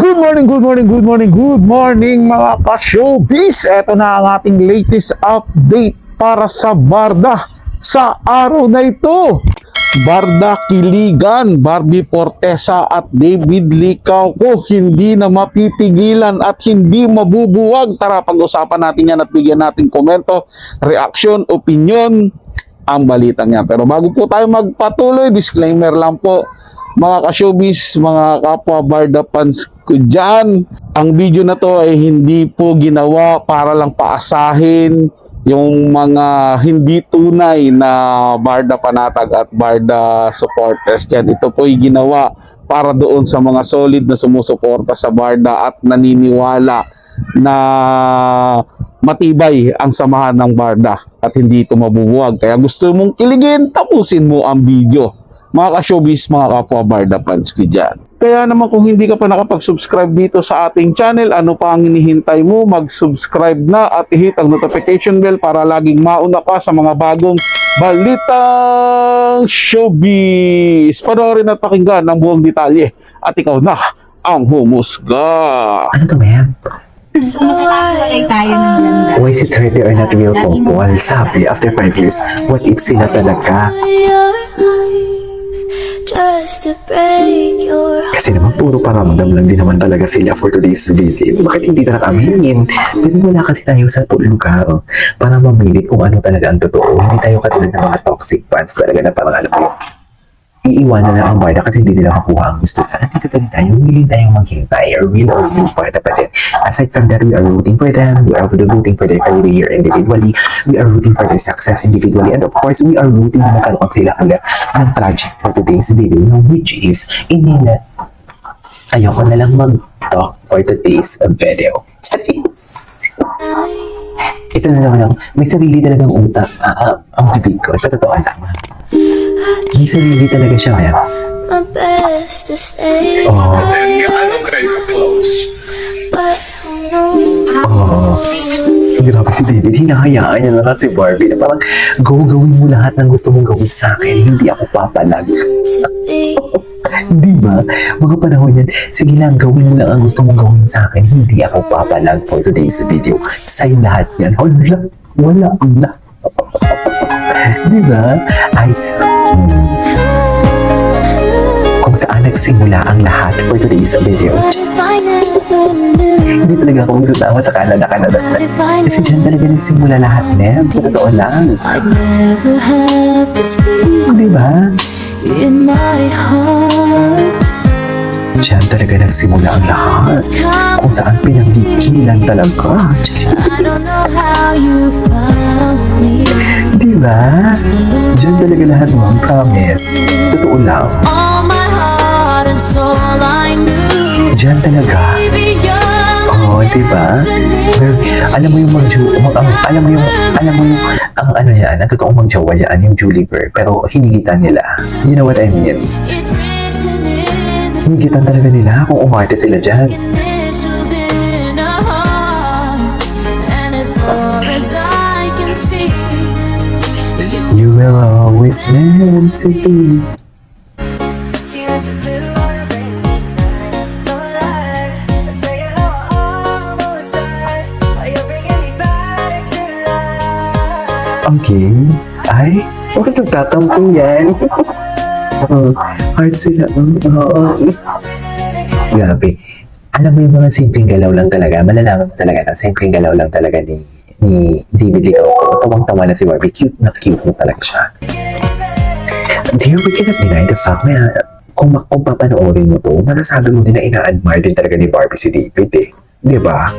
Good morning, good morning, good morning, good morning mga ka-showbiz. Ito na ang ating latest update para sa Barda sa araw na ito. Barda Kiligan, Barbie Fortesa at David Licauco hindi na mapipigilan at hindi mabubuwag. Tara, pag-usapan natin yan at bigyan natin komento, reaction, opinion ang balitang yan. Pero bago po tayo magpatuloy, disclaimer lang po mga ka-showbiz, mga kapwa Barda fans ko dyan, ang video na to ay hindi po ginawa para lang paasahin yung mga hindi tunay na Barda panatag at Barda supporters dyan. Ito po ay ginawa para doon sa mga solid na sumusuporta sa Barda at naniniwala na matibay ang samahan ng Barda at hindi ito mabubuwag. Kaya gusto mong kiligin, tapusin mo ang video. Mga ka-showbiz, mga kapwa Barda fans ko dyan. Kaya naman kung hindi ka pa nakapag-subscribe dito sa ating channel, ano pa ang hinihintay mo? Mag-subscribe na at i-hit ang notification bell para laging mauna ka sa mga bagong balitang showbiz. Panoorin at pakinggan ang buong detalye at ikaw na ang humusga. Ano to, ma'am? So magkakakulay tayo ng ganda. Why is it hurt they are not real couple? Sabi, after 5 years, what if sila talaga? Just to break your heart. Kasi naman puro paramdam lang din naman talaga sila for today's video. Bakit hindi na aminin? Pero wala kasi tayo sa lugar para mamili kung ano talaga ang totoo. Hindi tayo katulad ng mga toxic fans talaga na parang alam mo, iiwanan na ang Barda kasi hindi nila makuha ang gusto nila. Nandito tayo, willing tayong maghintay or real Barda pa din. Aside from that, we are rooting for them. We are rooting for their career individually. We are rooting for their success individually. And of course, we are rooting na magkaroon sila ulit ng project for today's video, which is Inina. Ayoko na lang mag-talk for today's video. Charis! Ito na naman lang, may sarili talagang utak ang bibig ko. Sa totoo lang. May sarili talaga siya, kaya. My best to stay Oh. but Grabe si David, hinahayaan niya na si Barbie na parang gawin mo lahat ng gusto mong gawin sa akin, hindi ako papalag. to be. Di ba? Mga panahon yan, sige lang, gawin mo lang ang gusto mong gawin sa akin, hindi ako papalag for today's video. Sa'yo lahat yan. Wala na. Di ba? Kung saan nagsimula ang lahat for today's video. Hindi talaga ako magtatawa sa Canada. Kasi dyan talaga nagsimula lahat, Neb. Sa totoo lang. I'd never have this feeling Di ba? in my heart. Diyan talaga nagsimula ang lahat. Kung saan pinanggigilan talaga. I don't know how you found me. Di ba? Diyan talaga lahat mo. Promise. Totoo lang. All my heart and soul I knew. Diyan talaga. Baby, you're Oo, di ba? Well, alam mo yung alam mo yung ang ano yan, ang totoong magjowa yan, yung Julie Bird, pero hinigitan nila. You know what I mean? it's written in the Hinigitan talaga nila kung umarte sila dyan. initials in our hearts. And as far as I can see, You will always meant to be. Okay. Ay, bakit nagtatampo yan? Hard sila. Grabe. Alam mo yung mga simpleng galaw lang talaga. Malalaman mo talaga na simpleng galaw lang talaga ni David Licauco. Tawang-tawa na si Barbie. Cute na talaga siya. Dear, we cannot deny the fact na kung papanoorin mo to, masasabi mo din na ina-admire din talaga ni Barbie si David eh. Di ba?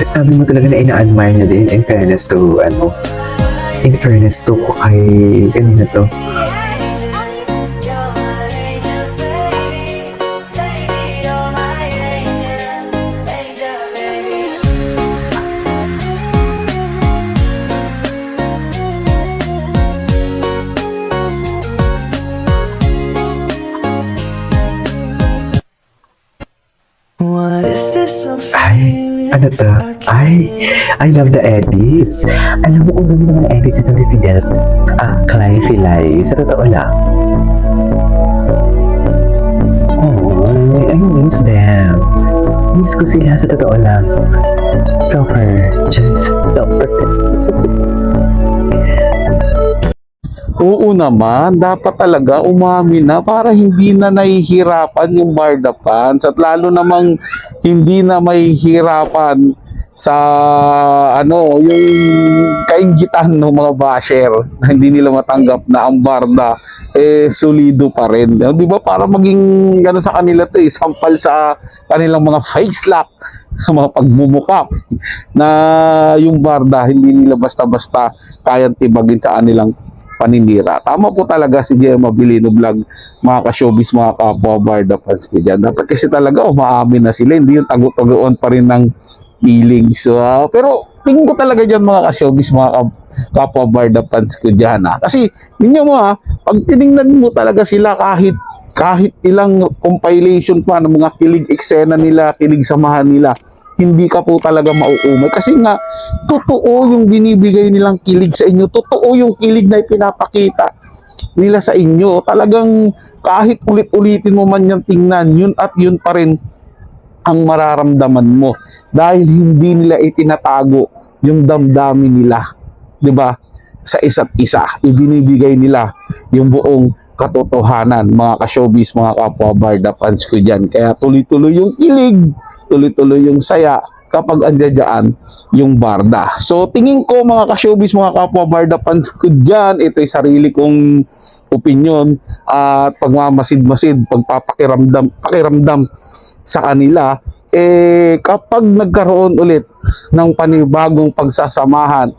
Sabi mo talaga na ina-admire niya din in fairness to kay kanina to. What is this I'm Ay, feeling? Ano to? I love the edits. Alam mo, unang mga edits ito ni Fidel. Clay Filay. Sa totoo lang. Oh, I miss them. Miss ko sila sa totoo lang. Super. Just super. Oo naman, dapat talaga umamin na para hindi na nahihirapan yung Barda fans at lalo namang hindi na mahihirapan sa yung kainggitan ng mga basher na hindi nila matanggap na ang Barda solido pa rin. Di ba? Para maging gano'n sa kanila to sampal sa kanilang mga face lock sa mga pagmumukap na yung Barda hindi nila basta-basta kayang tibagin sa kanilang paninira. Tama po talaga si Gemma Abilino Vlog, mga ka-showbiz, mga kapwa Barda fans ko dyan. Dapat kasi talaga umaamin na sila, hindi yung tago-tagoan pa rin ng feelings. Pero tingin ko talaga dyan mga ka-showbiz, mga kapwa Barda fans ko dyan. Kasi ninyo mo pag tinignan mo talaga sila kahit ilang compilation pa ng mga kilig eksena nila, kilig samahan nila, hindi ka po talaga mauumay. Kasi nga, totoo yung binibigay nilang kilig sa inyo. Totoo yung kilig na ipinapakita nila sa inyo. Talagang kahit ulit-ulitin mo man yung tingnan, yun at yun pa rin ang mararamdaman mo. Dahil hindi nila itinatago yung damdamin nila. 'Di ba? Sa isa't isa. Ibinibigay nila yung buong katotohanan, mga ka-showbiz, mga kapwa Barda fans ko dyan. Kaya tuloy-tuloy yung kilig, tuloy-tuloy yung saya kapag andyan yung Barda. So tingin ko mga ka-showbiz, mga kapwa Barda fans ko dyan, ito'y sarili kong opinion at pagmamasid-masid, pakiramdam sa kanila. Kapag nagkaroon ulit ng panibagong pagsasamahan,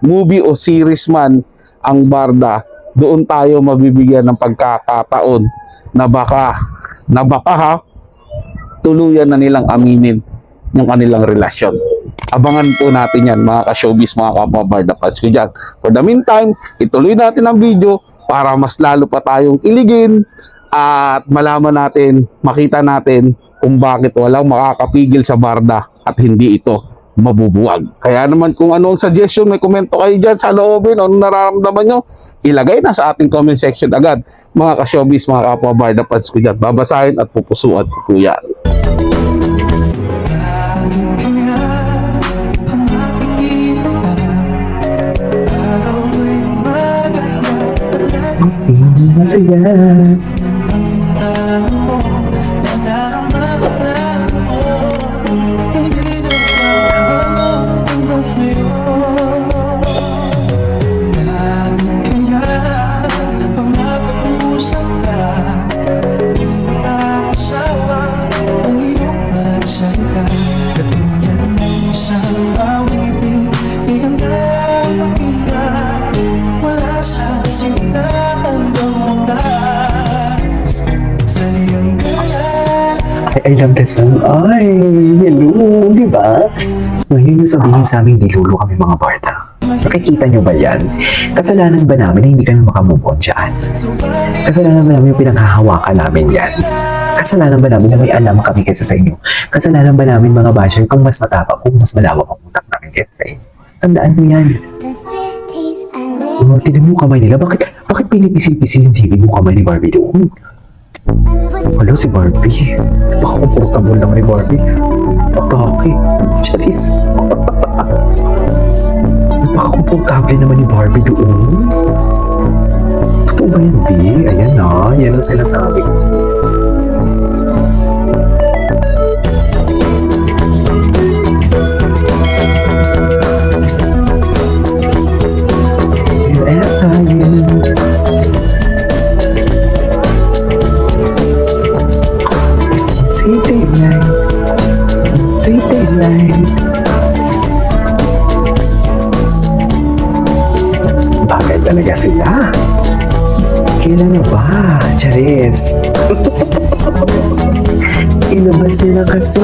movie o series man ang Barda, doon tayo mabibigyan ng pagkakataon na baka tuluyan na nilang aminin yung kanilang relasyon. Abangan po natin yan mga ka-showbiz, mga kapwa Barda fans ko dyan. For the meantime, ituloy natin ang video para mas lalo pa tayong iligin at malaman natin, makita natin kung bakit walang makakapigil sa Barda at hindi ito mabubuwag. Kaya naman kung anong suggestion, may komento kayo dyan sa loobin, anong nararamdaman nyo, ilagay na sa ating comment section agad. Mga ka-showbiz, mga kapwa Barda fans ko dyan, babasahin at pupusuan ko po yan. Masaya. I love that song. Ay, hello, di ba? Ngayon yung sabihin sa amin, dilulo kami mga Barda. Nakikita nyo ba yan? Kasalanan ba namin na hindi kami makamove on dyan? Kasalanan ba namin yung pinanghahawakan namin yan? Kasalanan ba namin na may alam kami kaysa sa inyo? Kasalanan ba namin mga basher kung mas matapang, kung mas malawak ang utak namin kaysa sa inyo? Tandaan mo yan. Tignan mo kamay nila. Bakit pinipisil-pisil yung tigil mo kamay ni Barbie doon? Hello, si Barbie. Napaka-comfortable naman ni Barbie. Atake. Charis. Napaka-comfortable naman ni Barbie doon. Totoo ba yan, B? Ayan na. Yan ang sinasabi ko. Bakit talaga sila? Kailan na ba? Charis. Ilabas nila kasi.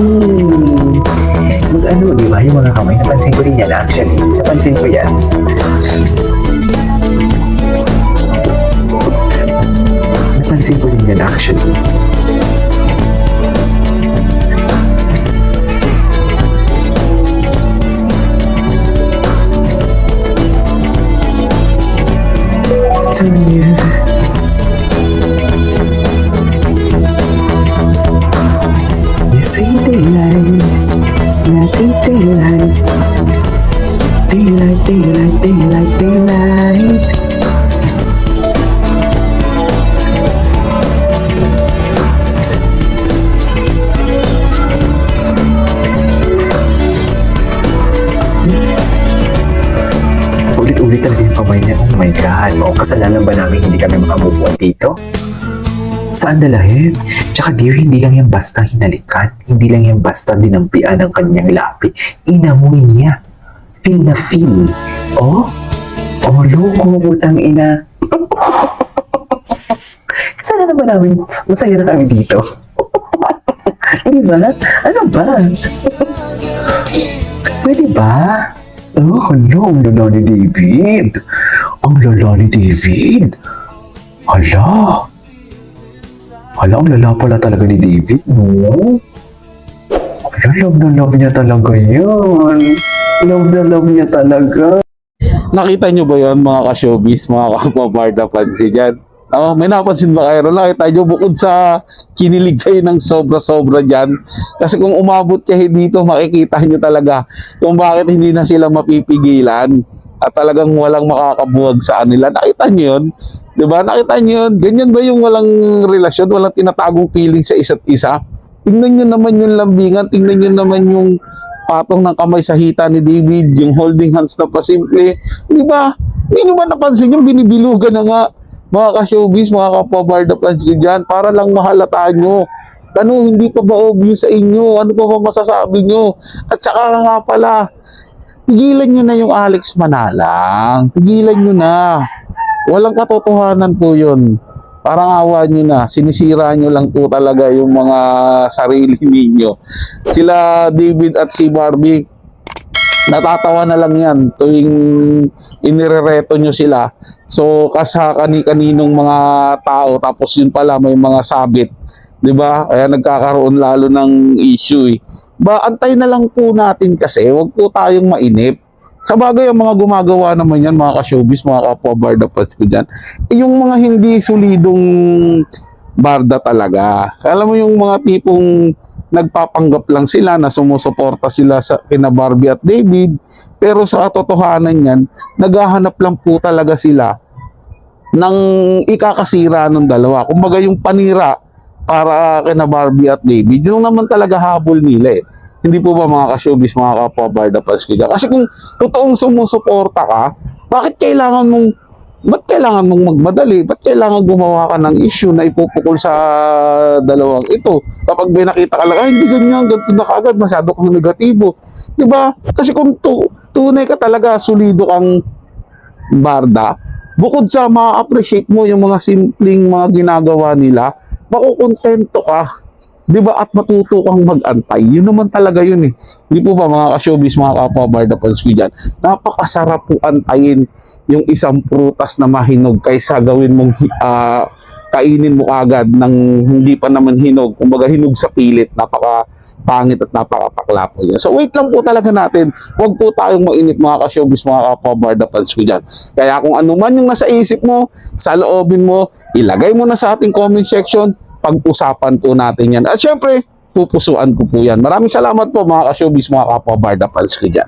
Mag-ano, di ba? Yung mga kamay, napansin ko rin yan actually. Napansin ko yan. Napansin ko rin yan actually. Saya. Yes, daylight. Nothing daylight. Daylight, daylight, daylight, daylight. Ulit-ulit talaga yung kamay niya. Oh my God. O, kasalanan ba namin hindi kami makabubuan dito? Saan dalahin? Tsaka dear, hindi lang yan basta hinalikan. Hindi lang yan basta dinampian ng kanyang labi. Inamoy niya. Feel na feel. Oh? Oh, loko, putang ina. Kasalanan ba namin? Masaya na kami dito. Di ba? Ano ba? Pwede ba? Oh, hala, ang lala ni David. Ang lala ni David. Hala. Hala, ang lala pala talaga ni David, no? Hala, love na love niya talaga yan. Love na love niya talaga. Nakita nyo ba yon mga ka-showbiz, mga kapabarda pansi dyan? Oh, may napansin ba kayo? Nakita nyo bukod sa kinilig kayo ng sobra-sobra dyan. Kasi kung umabot kayo dito, makikita nyo talaga kung bakit hindi na sila mapipigilan at talagang walang makakabuwag sa kanila. Nakita nyo yun? Diba? Nakita nyo yun? Ganyan ba yung walang relasyon, walang tinatagong feeling sa isa't isa? Tingnan nyo naman yung lambingan, tingnan nyo naman yung patong ng kamay sa hita ni David, yung holding hands na pasimple. Di ba? Hindi nyo ba napansin yung binibilugan na nga mga ka-showbiz, mga kapabarda plans ko dyan, para lang mahalata nyo. Ano, hindi pa ba obvious sa inyo? Ano pa ba masasabi nyo? At saka nga pala, tigilan nyo na yung Alex Manalang. Tigilan nyo na. Walang katotohanan po yun. Parang awa nyo na. Sinisira nyo lang po talaga yung mga sarili ninyo. Sila David at si Barbie, natatawa na lang yan tuwing inirereto nyo sila. So, kasa kani-kaninong mga tao, tapos yun pala may mga sabit. 'Di ba? Kaya nagkakaroon lalo ng issue eh. Ba, antay na lang po natin kasi, wag po tayong mainip. Sa bagay, ang mga gumagawa naman yan, mga ka-showbiz, mga kapwa-barda pa ko dyan, yung mga hindi solidong barda talaga. Alam mo yung mga tipong nagpapanggap lang sila na sumusuporta sila sa kina Barbie at David, pero sa katotohanan yan, naghahanap lang po talaga sila ng ikakasira ng dalawa. Kumbaga yung panira para kina Barbie at David, yun naman talaga habol nila eh. Hindi po ba mga ka-showbiz, mga kapwa-barda pa ko dyan? Kasi kung totoong sumusuporta ka, ba't kailangan mong magmadali? Ba't kailangan gumawa ka ng issue na ipupukol sa dalawang ito? Kapag may nakita ka lang, ay hindi ganyan, ganito na kagad, masyado kang negatibo. Diba? Kasi kung tunay ka talaga, solido kang barda, bukod sa ma-appreciate mo yung mga simpleng mga ginagawa nila, makukontento ka. Diba? At matuto kang mag-antay. Yun naman talaga yun eh. Hindi po ba mga ka-showbiz, mga kapwa-barda fans ko dyan? Napakasarap po antayin yung isang prutas na mahinog kaysa gawin mong kainin mo agad ng hindi pa naman hinog. Kumbaga hinog sa pilit. Napaka-pangit at napaka-paklapo yan. So wait lang po talaga natin. Huwag po tayong mainip, mga ka-showbiz, mga kapwa-barda fans ko dyan. Kaya kung ano man yung nasa isip mo, sa loobin mo, ilagay mo na sa ating comment section. Pag-usapan po natin yan. At syempre, pupusuan ko po yan. Maraming salamat po, mga ka-showbiz, mga kapwa-barda fans ko dyan.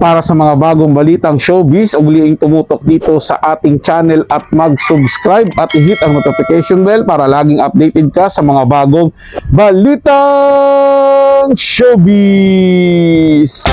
Para sa mga bagong balitang showbiz, ugliing tumutok dito sa ating channel at mag-subscribe at i-hit ang notification bell para laging updated ka sa mga bagong balitang showbiz.